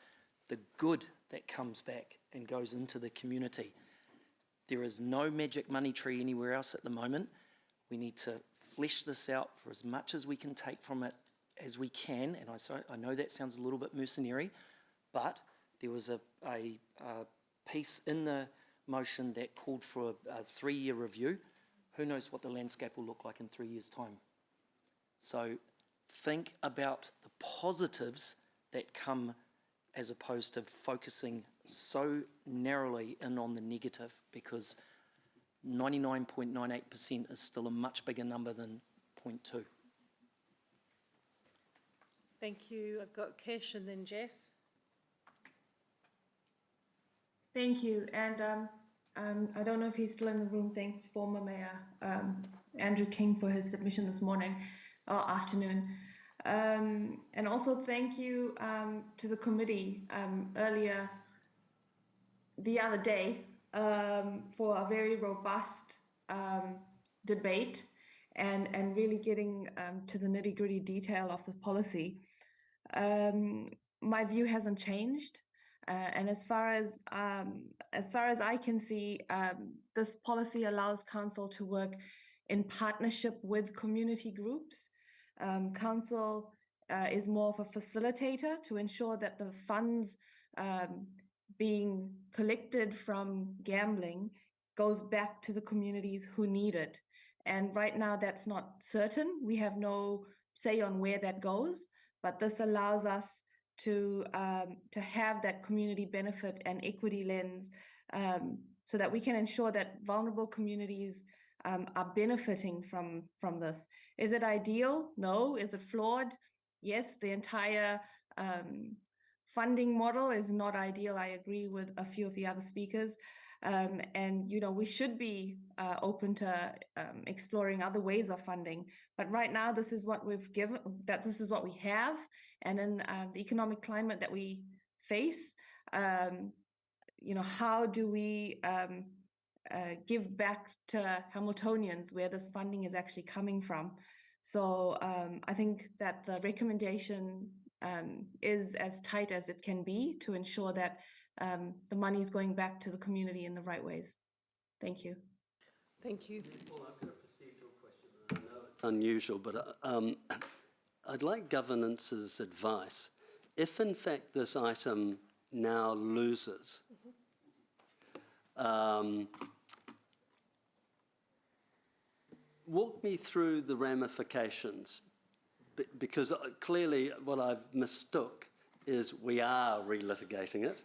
the good that comes back and goes into the community. There is no magic money tree anywhere else at the moment. We need to flesh this out for as much as we can take from it as we can, and I know that sounds a little bit mercenary, but there was a piece in the motion that called for a 3-year review. Who knows what the landscape will look like in 3 years' time? So think about the positives that come as opposed to focusing so narrowly in on the negative, because 99.98% is still a much bigger number than 0.2. thank you. I've got Kish and then Jeff. Thank you. And I don't know if he's still in the room. Thanks, former Mayor Andrew King, for his submission this morning or afternoon. And also thank you to the committee earlier the other day for a very robust debate and really getting to the nitty-gritty detail of the policy. My view hasn't changed. And as far as I can see, this policy allows council to work in partnership with community groups. Council is more of a facilitator to ensure that the funds being collected from gambling goes back to the communities who need it. And right now that's not certain. We have no say on where that goes, but this allows us to have that community benefit and equity lens so that we can ensure that vulnerable communities are benefiting from this. Is it ideal? No. Is it flawed? Yes. The entire funding model is not ideal. I agree with a few of the other speakers. And, you know, we should be open to exploring other ways of funding. But right now, this is what we've given, this is what we have. And in the economic climate that we face, you know, how do we give back to Hamiltonians where this funding is actually coming from? So I think that the recommendation is as tight as it can be to ensure that the money is going back to the community in the right ways. Thank you. Thank you. Well, I've got a procedural question. I know it's unusual, but I'd like governance's advice. If in fact this item now loses, walk me through the ramifications, because clearly what I've mistook is we are relitigating it.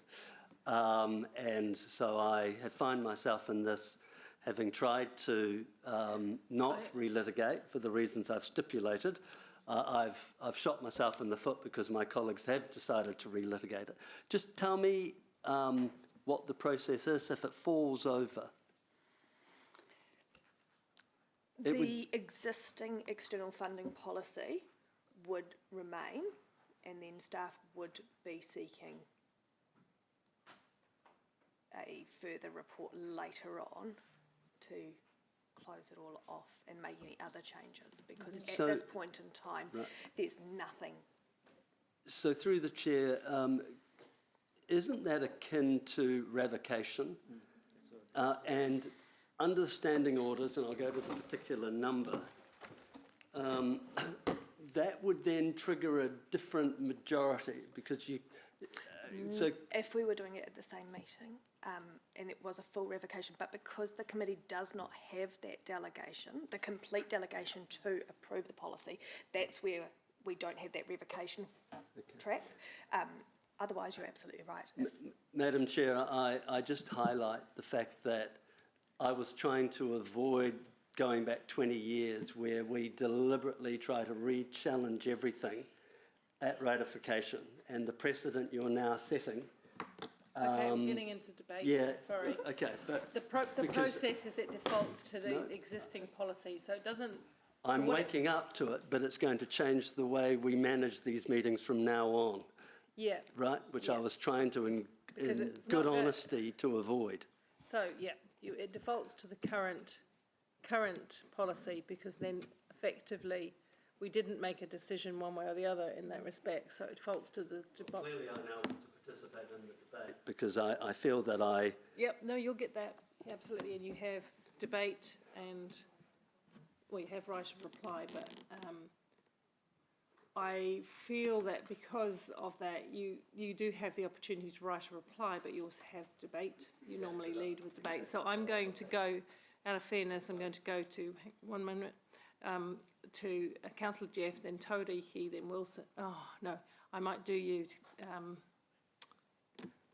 And so I find myself in this, having tried to not relitigate for the reasons I've stipulated. I've shot myself in the foot because my colleagues have decided to relitigate it. Just tell me what the process is if it falls over. The existing external funding policy would remain, and then staff would be seeking a further report later on to close it all off and make any other changes, because at this point in time, there's nothing. So through the chair, isn't that akin to revocation? And under standing orders, and I'll go to the particular number, that would then trigger a different majority because you, so If we were doing it at the same meeting, and it was a full revocation, but because the committee does not have that delegation, the complete delegation to approve the policy, that's where we don't have that revocation track. Otherwise, you're absolutely right. Madam Chair, I just highlight the fact that I was trying to avoid going back 20 years where we deliberately try to re-challenge everything at ratification, and the precedent you're now setting. Okay, we're getting into debate. Yeah, Sorry. okay, but The because process is it defaults to the No. existing policy, so it doesn't. I'm so what waking up to it, but it's going to change the way we manage these meetings from now on, Yeah, right? Which I Yeah. was trying to, Because in it's good not a- honesty, to avoid. so, yeah, it defaults to the current policy because then effectively we didn't make a decision one way or the other in that respect, so it defaults to the. Clearly, I now want to participate in the debate because I feel that I. Yep, no, you'll get that, absolutely, and you have debate and, well, you have right of reply, but I feel that because of that, you do have the opportunity to write a reply, but you also have debate. You normally lead with debate. So I'm going to go, out of fairness, I'm going to go to, one minute, to Councillor Jeff, then Tauriki, then Wilson. Oh, no, I might do you,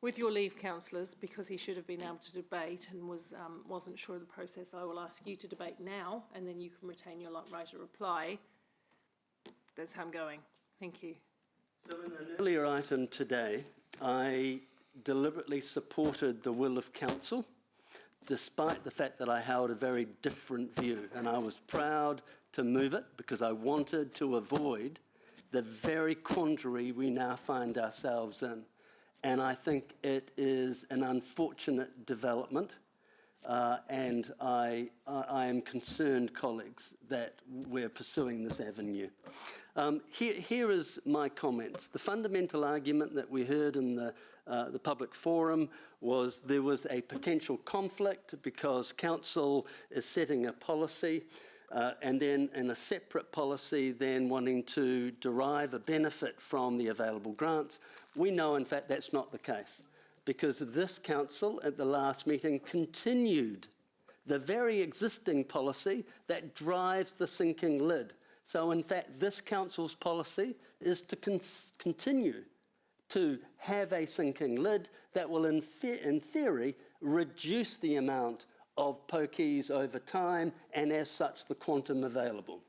with your leave, councillors, because he should have been able to debate and wasn't sure of the process. I will ask you to debate now, and then you can retain your right of reply. That's how I'm going. Thank you. So in an earlier item today, I deliberately supported the will of council, despite the fact that I held a very different view. And I was proud to move it because I wanted to avoid the very quandary we now find ourselves in. And I think it is an unfortunate development. And I am concerned, colleagues, that we're pursuing this avenue. Here is my comments. The fundamental argument that we heard in the public forum was there was a potential conflict because council is setting a policy and then in a separate policy then wanting to derive a benefit from the available grants. We know, in fact, that's not the case, because this council at the last meeting continued the very existing policy that drives the sinking lid. So in fact, this council's policy is to continue to have a sinking lid that will in theory reduce the amount of pokies over time and as such the quantum available.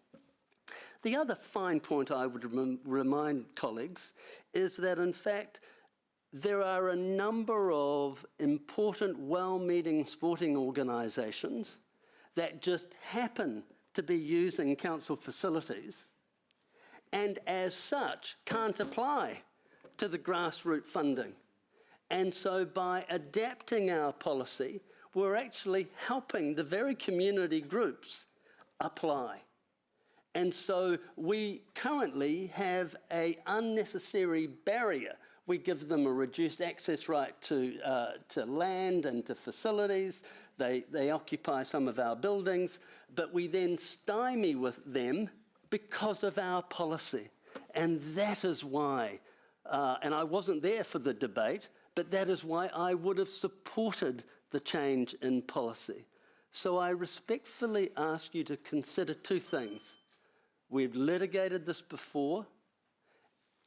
The other fine point I would remind colleagues is that in fact there are a number of important, well-meaning sporting organisations that just happen to be using council facilities and as such can't apply to the grassroots funding. And so by adapting our policy, we're actually helping the very community groups apply. And so we currently have an unnecessary barrier. We give them a reduced access right to land and to facilities. They occupy some of our buildings, but we then stymie with them because of our policy. And that is why, and I wasn't there for the debate, but that is why I would have supported the change in policy. So I respectfully ask you to consider two things. We've litigated this before,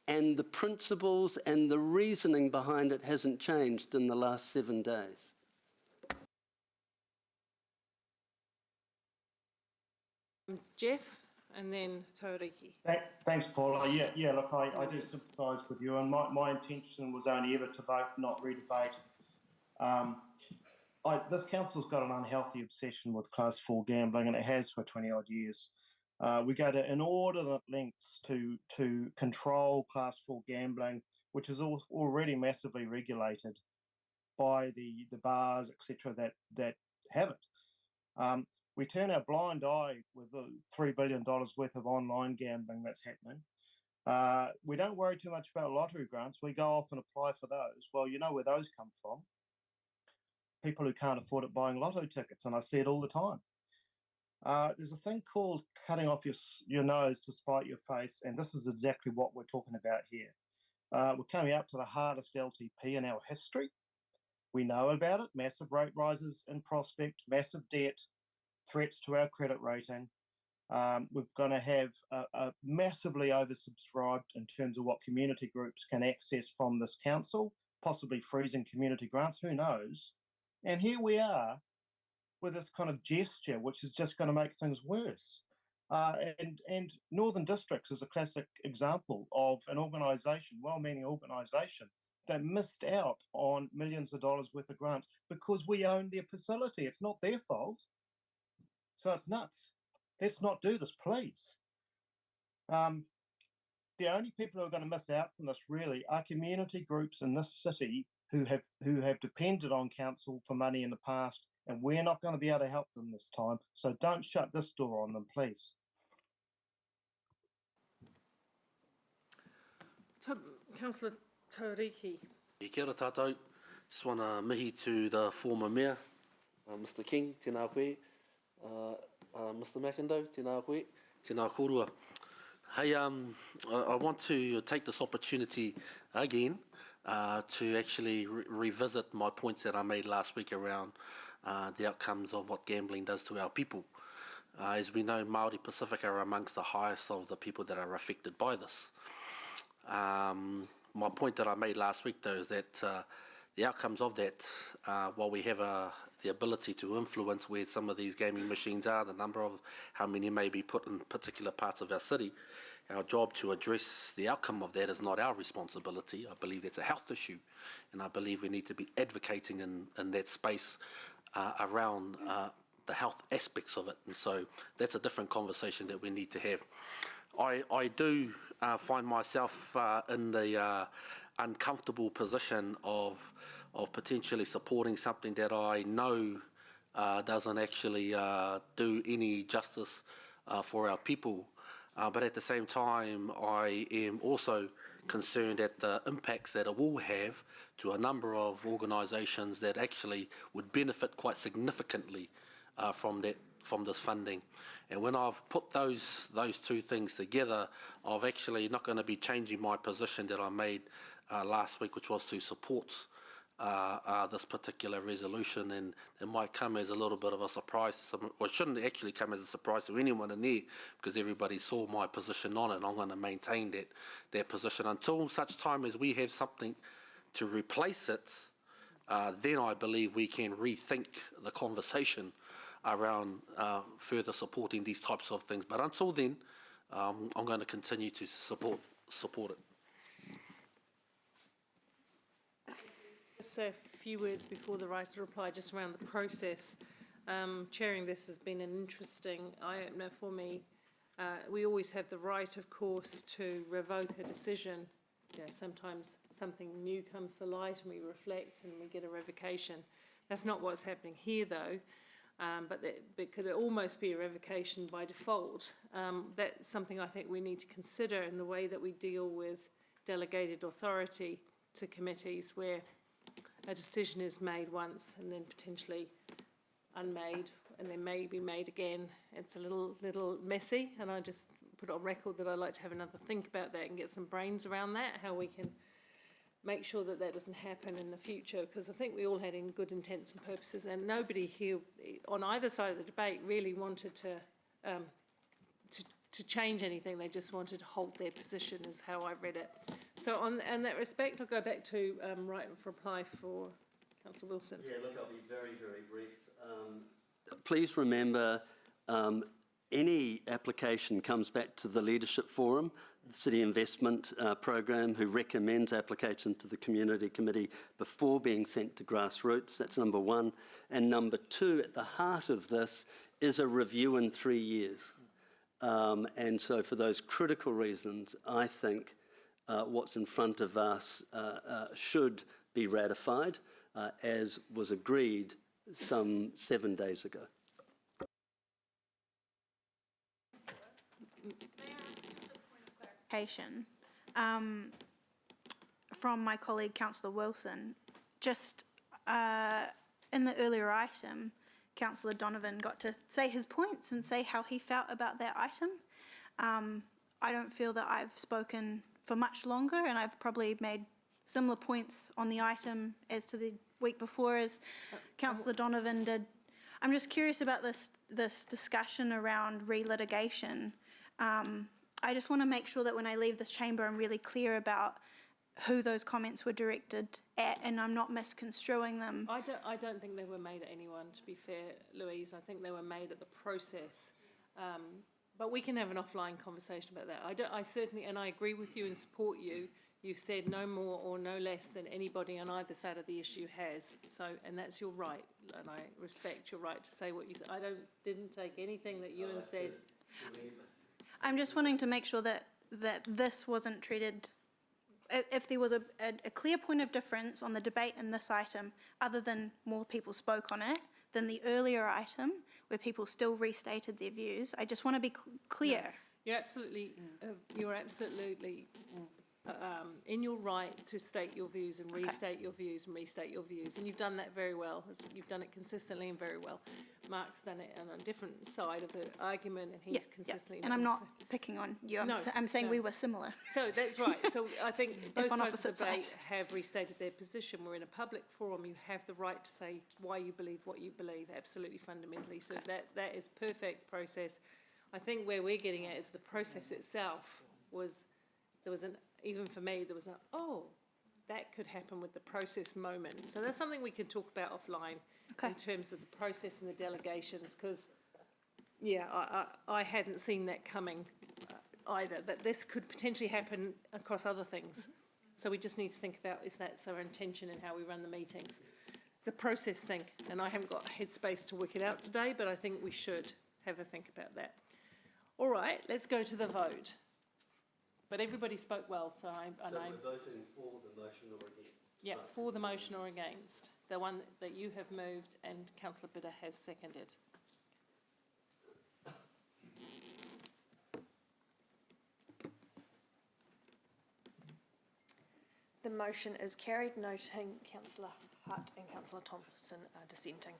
and the principles and the reasoning behind it hasn't changed in the last 7 days. Jeff, and then Tauriki. Thanks, Paula. Yeah, look, I do sympathise with you, and my intention was only ever to vote, not re-debate. This council's got an unhealthy obsession with Class 4 gambling, and it has for 20-odd years. We go to inordinate lengths to control Class 4 gambling, which is already massively regulated by the bars, etc., that have it. We turn our blind eye with the $3 billion worth of online gambling that's happening. We don't worry too much about lottery grants. We go off and apply for those. Well, you know where those come from. People who can't afford it buying lotto tickets, and I see it all the time. There's a thing called cutting off your nose to spite your face, and this is exactly what we're talking about here. We're coming up to the hardest LTP in our history. We know about it, massive rate rises in prospect, massive debt, threats to our credit rating. We're going to have a massively oversubscribed in terms of what community groups can access from this council, possibly freezing community grants, who knows? And here we are with this kind of gesture, which is just going to make things worse. And Northern Districts is a classic example of an organisation, well-meaning organisation, that missed out on millions of dollars worth of grants because we own their facility. It's not their fault. So it's nuts. Let's not do this, please. The only people who are going to miss out from this really are community groups in this city who have depended on council for money in the past, and we're not going to be able to help them this time. So don't shut this door on them, please. Councillor Tauriki. Kia ora tātou. Just want to mihi to the former mayor, Mr. King, tēnā koe. Mr. McIndoe, tēnā koe, tēnā korua. Hey, I want to take this opportunity again to actually revisit my points that I made last week around the outcomes of what gambling does to our people. As we know, Māori Pacific are amongst the highest of the people that are affected by this. My point that I made last week, though, is that the outcomes of that, while we have the ability to influence where some of these gaming machines are, the number of how many may be put in particular parts of our city, our job to address the outcome of that is not our responsibility. I believe that's a health issue, and I believe we need to be advocating in that space around the health aspects of it. And so that's a different conversation that we need to have. I do find myself in the uncomfortable position of potentially supporting something that I know doesn't actually do any justice for our people. But at the same time, I am also concerned at the impacts that it will have to a number of organisations that actually would benefit quite significantly from this funding. And when I've put those two things together, I've actually not going to be changing my position that I made last week, which was to support this particular resolution, and it might come as a little bit of a surprise to someone, or it shouldn't actually come as a surprise to anyone in there, because everybody saw my position on it, and I'm going to maintain that position until such time as we have something to replace it. Then I believe we can rethink the conversation around further supporting these types of things. But until then, I'm going to continue to support it. Just a few words before the right to reply, just around the process. Chairing this has been an interesting eye-opener for me. We always have the right, of course, to revoke a decision. You know, sometimes something new comes to light and we reflect and we get a revocation. That's not what's happening here, though. But could it almost be a revocation by default? That's something I think we need to consider in the way that we deal with delegated authority to committees, where a decision is made once and then potentially unmade and then may be made again. It's a little messy, and I just put on record that I'd like to have another think about that and get some brains around that, how we can make sure that that doesn't happen in the future, because I think we all had in good intents and purposes, and nobody here on either side of the debate really wanted to change anything. They just wanted to hold their position, is how I read it. So in that respect, I'll go back to right of reply for Councillor Wilson. Yeah, look, I'll be very, very brief. Please remember, any application comes back to the Leadership Forum, the City Investment Program, who recommends application to the Community Committee before being sent to grassroots. That's number one. And number two, at the heart of this is a review in 3 years. And so for those critical reasons, I think what's in front of us should be ratified, as was agreed some 7 days ago. From my colleague Councillor Wilson, just in the earlier item, Councillor Donovan got to say his points and say how he felt about that item. I don't feel that I've spoken for much longer, and I've probably made similar points on the item as to the week before as Councillor Donovan did. I'm just curious about this discussion around relitigation. I just want to make sure that when I leave this chamber, I'm really clear about who those comments were directed at, and I'm not misconstruing them. I don't think they were made at anyone, to be fair, Louise. I think they were made at the process. But we can have an offline conversation about that. I certainly, and I agree with you and support you. You've said no more or no less than anybody on either side of the issue has. So, and that's your right, and I respect your right to say what you said. I didn't take anything that Ewan said. I'm just wanting to make sure that this wasn't treated, if there was a clear point of difference on the debate in this item, other than more people spoke on it, than the earlier item, where people still restated their views. I just want to be clear. No, you're absolutely in your right to state your views and restate your views and restate your views, and you've done that very well. You've done it consistently and very well. Mark's done it on a different side of the argument, and he's consistently done And I'm it. not picking on you. I'm saying we were similar. So that's right. So I think both on sides of the opposite debate sides. have restated their position. We're in a public forum. You have the right to say why you believe what you believe, absolutely fundamentally. So that is perfect process. I think where we're getting at is the process itself was, even for me, there was that could happen with the process moment. So that's something we can talk about offline in terms of the process and the delegations, because, I hadn't seen that coming either, that this could potentially happen across other things. So we just need to think about, is that our intention in how we run the meetings? It's a process thing, and I haven't got headspace to work it out today, but I think we should have a think about that. All right, let's go to the vote. But everybody spoke well, so we're voting for the motion or against? Yeah, for the motion or against, the one that you have moved and Councillor Bidder has seconded. The motion is carried, noting Councillor Hutt and Councillor Thompson are dissenting.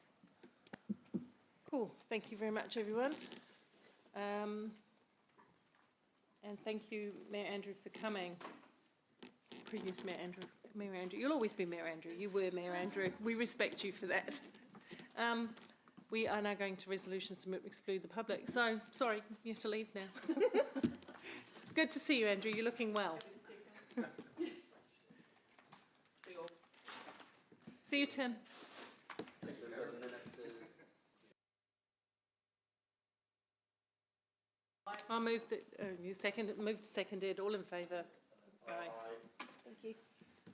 Cool, thank you very much, everyone. And thank you, Mayor Andrew, for coming. Previous Mayor Andrew, you'll always be Mayor Andrew. You were Mayor Andrew. We respect you for that. We are now going to resolutions to exclude the public. So, sorry, you have to leave now. Good to see you, Andrew. You're looking well. See you, Tim. I'll move that, moved, seconded, all in favour? Aye. Thank you.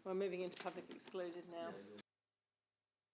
We're moving into public excluded now.